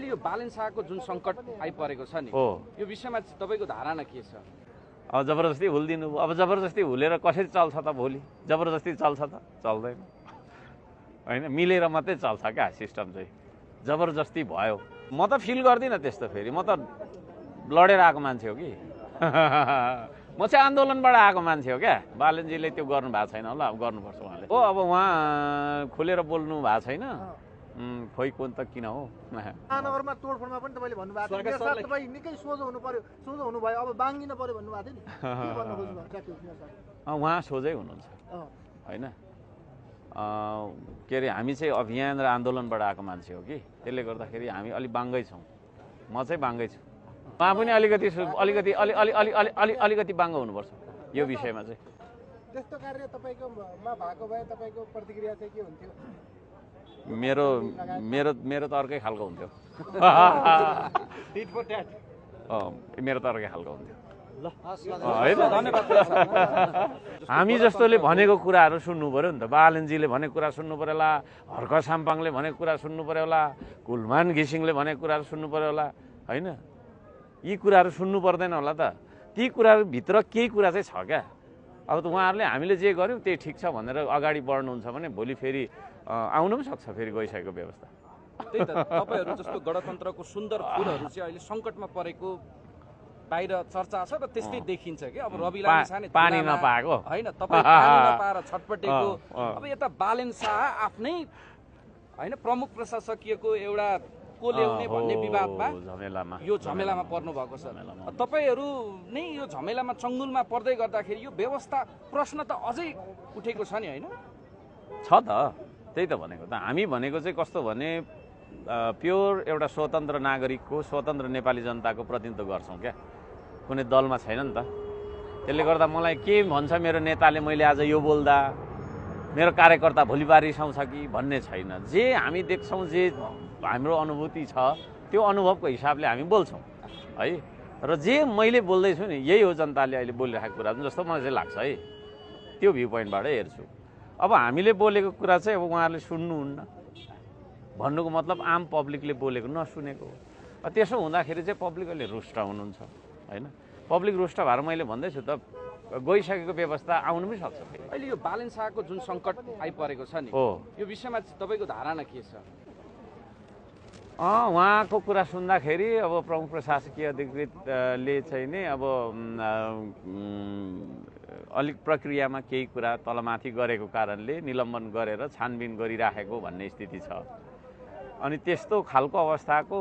अहिले यो बालेन शाहको जुन सङ्कट आइपरेको छ नि, हो यो विषयमा तपाईँको धारणा के छ? अब जबरजस्ती हुलिदिनु भयो। अब जबरजस्ती हुलेर कसरी चल्छ त भोलि? जबरजस्ती चल्छ त? चल्दैन होइन, मिलेर मात्रै चल्छ क्या सिस्टम चाहिँ। जबरजस्ती भयो म त फिल गर्दिनँ त्यस्तो। फेरि म त लडेर आएको मान्छे हो कि म चाहिँ आन्दोलनबाट आएको मान्छे हो क्या। बालनजीले त्यो गर्नु भएको छैन होला, अब गर्नुपर्छ उहाँले। हो अब उहाँ खुलेर बोल्नु भएको छैन, खोइ कोन त किन हो। महानगरमा तोडफोडमा पनि तपाईँले भन्नुभएको थियो मेयर साहब तपाईँ निकै सोझो हुनु पर्यो, सोझो हुनुभयो, अब बाङ्गिन पर्यो भन्नुभएको थियो नि, के भन्नु खोज्नुभयो मेयर साहब? उहाँ सोझै हुनुहुन्छ होइन। के अरे हामी चाहिँ अभियान र आन्दोलनबाट आएको मान्छे हो कि, त्यसले गर्दाखेरि हामी अलिक बाङ्गै छौँ। म चाहिँ बाङ्गै छु, उहाँ पनि अलिकति बाङ्गो हुनुपर्छ यो विषयमा चाहिँ। त्यस्तो कार्य तपाईँकोमा भएको भए तपाईँको प्रतिक्रिया चाहिँ के हुन्थ्यो? मेरो त अर्कै खालको हुन्थ्यो। मेरो त अर्कै खालको हुन्थ्यो होइन। हामी जस्तोले भनेको कुराहरू सुन्नु पर्यो नि त। बालनजीले भनेको कुरा सुन्नु पर्यो होला, हर्क साम्पाङले भनेको कुरा सुन्नु पर्यो होला, कुलमान घिसिङले भनेको कुराहरू सुन्नु पर्यो होला होइन। यी कुराहरू सुन्नु पर्दैन होला त? ती कुराहरूभित्र केही कुरा चाहिँ छ क्या। अब त उहाँहरूले हामीले जे गर्यौँ त्यही ठिक छ भनेर अगाडि बढ्नुहुन्छ भने भोलि फेरि आउनु पनि सक्छ फेरि गइसकेको व्यवस्था। त्यही त तपाईँहरू जस्तो गणतन्त्रको सुन्दर फुलहरू चाहिँ अहिले सङ्कटमा परेको बाहिर चर्चा छ र त्यस्तै देखिन्छ कि। अब रवि लामी छाने पानी नपाएको होइन, तपाईँ पानी नपाएर छटपटेको। अब यता बालेन शाह आफ्नै होइन प्रमुख प्रशासकीयको एउटा को ल्याउने भन्ने विवादमा यो झमेलामा पर्नु भएको छ। तपाईँहरू नै यो झमेलामा चङ्गुलमा पर्दै गर्दाखेरि यो व्यवस्था प्रश्न त अझै उठेको छ नि होइन? छ त, त्यही त भनेको त। हामी भनेको चाहिँ कस्तो भने प्योर एउटा स्वतन्त्र नागरिकको, स्वतन्त्र नेपाली जनताको प्रतिनिधित्व गर्छौँ क्या। कुनै दलमा छैन नि त। त्यसले गर्दा मलाई के भन्छ मेरो नेताले मैले आज यो बोल्दा मेरो कार्यकर्ता भोलि रिसाउँछ कि भन्ने छैन। जे हामी देख्छौँ, जे हाम्रो अनुभूति छ, त्यो अनुभवको हिसाबले हामी बोल्छौँ है। र जे मैले बोल्दैछु नि यही हो जनताले अहिले बोलिरहेको कुरा जस्तो मलाई चाहिँ लाग्छ है। त्यो भ्यू पोइन्टबाट हेर्छु। अब हामीले बोलेको कुरा चाहिँ अब उहाँहरूले सुन्नुहुन्न भन्नुको मतलब आम पब्लिकले बोलेको नसुनेको। त्यसो हुँदाखेरि चाहिँ पब्लिक अहिले रुष्ट हुनुहुन्छ होइन। पब्लिक रुष्ट भएर मैले भन्दैछु त गइसकेको व्यवस्था आउनु पनि सक्छ। अहिले यो बालेन शाहको जुन सङ्कट आइपरेको छ नि, यो विषयमा तपाईँको धारणा के छ? उहाँको कुरा सुन्दाखेरि अब प्रमुख प्रशासकीय अधिकृतले चाहिँ नि अब अलिक प्रक्रियामा केही कुरा तलमाथि गरेको कारणले निलम्बन गरेर छानबिन गरिराखेको भन्ने स्थिति छ। अनि त्यस्तो खालको अवस्थाको